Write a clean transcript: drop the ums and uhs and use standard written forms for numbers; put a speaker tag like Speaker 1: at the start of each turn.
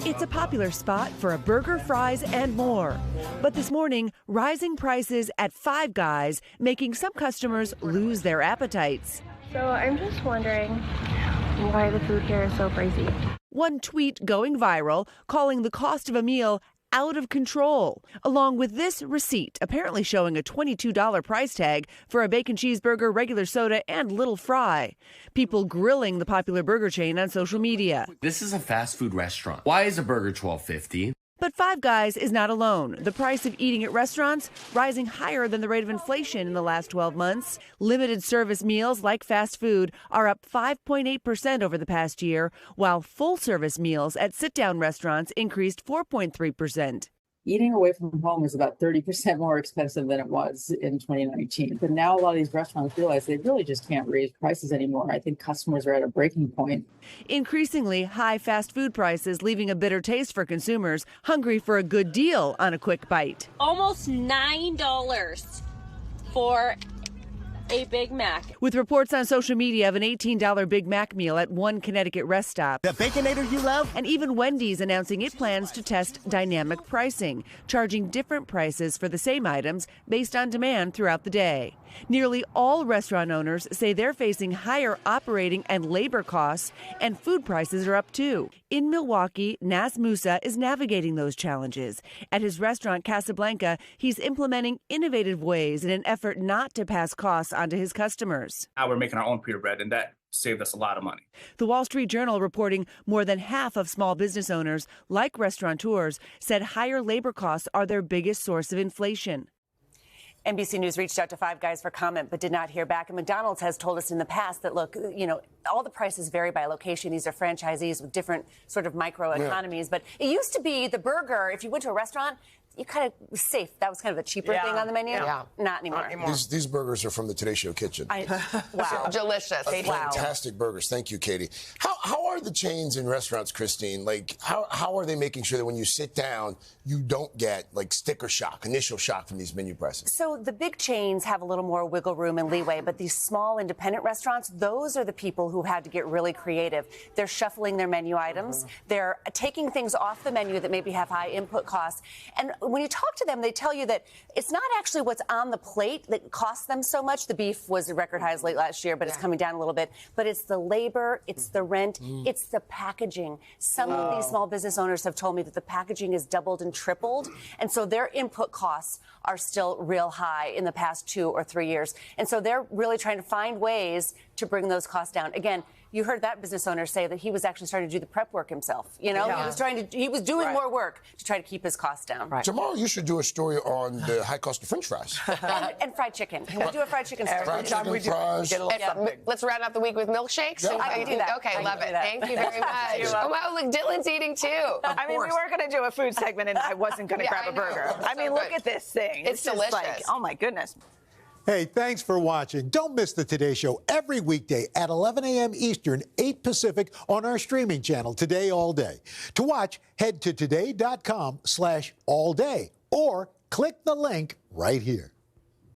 Speaker 1: It's a popular spot for a burger, fries, and more. But this morning, rising prices at Five Guys making some customers lose their appetites.
Speaker 2: So I'm just wondering why the food here is so pricey.
Speaker 1: One tweet going viral calling the cost of a meal out of control, along with this receipt apparently showing a $22 price tag for a bacon cheeseburger, regular soda, and little fry. People grilling the popular burger chain on social media.
Speaker 3: This is a fast food restaurant. Why is a burger $12.50?
Speaker 1: But Five Guys is not alone. The price of eating at restaurants rising higher than the rate of inflation in the last 12 months. Limited service meals like fast food are up 5.8% over the past year, while full service meals at sit-down restaurants increased 4.3%.
Speaker 4: Eating away from home is about 30% more expensive than it was in 2019. But now a lot of these restaurants realize they really just can't raise prices anymore. I think customers are at a breaking point.
Speaker 1: Increasingly high fast food prices leaving a bitter taste for consumers hungry for a good deal on a quick bite.
Speaker 5: Almost $9 for a Big Mac.
Speaker 1: With reports on social media of an $18 Big Mac meal at one Connecticut rest stop.
Speaker 6: The Baconator you love?
Speaker 1: And even Wendy's announcing it plans to test dynamic pricing, charging different prices for the same items based on demand throughout the day. Nearly all restaurant owners say they're facing higher operating and labor costs, and food prices are up too. In Milwaukee, Nas Musa is navigating those challenges. At his restaurant Casablanca, he's implementing innovative ways in an effort not to pass costs onto his customers.
Speaker 7: Now we're making our own pita bread, and that saved us a lot of money.
Speaker 1: The Wall Street Journal reporting more than half of small business owners, like restaurateurs, said higher labor costs are their biggest source of inflation. NBC News reached out to Five Guys for comment, but did not hear back. And McDonald's has told us in the past that, look, all the prices vary by location. These are franchisees with different sort of micro economies. But it used to be the burger, if you went to a restaurant, you kind of was safe. That was kind of a cheaper thing on the menu. Yeah. Not anymore.
Speaker 8: These burgers are from the Today Show kitchen.
Speaker 1: Wow.
Speaker 9: Delicious.
Speaker 8: Fantastic burgers. Thank you, Katie. How are the chains in restaurants, Christine? Like, how are they making sure that when you sit down, you don't get, like, sticker shock, initial shock from these menu prices?
Speaker 1: So the big chains have a little more wiggle room and leeway, but these small independent restaurants, those are the people who had to get really creative. They're shuffling their menu items. They're taking things off the menu that maybe have high input costs. And when you talk to them, they tell you that it's not actually what's on the plate that costs them so much. The beef was at record highs late last year, but it's coming down a little bit. But it's the labor, it's the rent, it's the packaging. Some of these small business owners have told me that the packaging has doubled and tripled. And so their input costs are still real high in the past 2 or 3 years. And so they're really trying to find ways to bring those costs down. Again, you heard that business owner say that he was actually starting to do the prep work himself. He was doing more work to try to keep his costs down.
Speaker 8: Right. Tomorrow you should do a story on the high cost of French fries
Speaker 1: and fried chicken. We'll do a fried chicken story.
Speaker 8: Fried chicken, fries.
Speaker 9: Let's round out the week with milkshakes.
Speaker 8: Yeah.
Speaker 1: I can do that.
Speaker 9: Okay, love it. Thank you very much. Oh, wow, look, Dylan's eating too.
Speaker 10: I mean, we were going to do a food segment, and I wasn't going to grab a burger. I mean, look at this thing.
Speaker 9: It's delicious.
Speaker 10: Like, oh my goodness.
Speaker 6: Hey, thanks for watching. Don't miss the Today Show every weekday at 11 a.m. Eastern, 8 Pacific on our streaming channel, Today All Day. To watch, head to today.com/allday or click the link right here.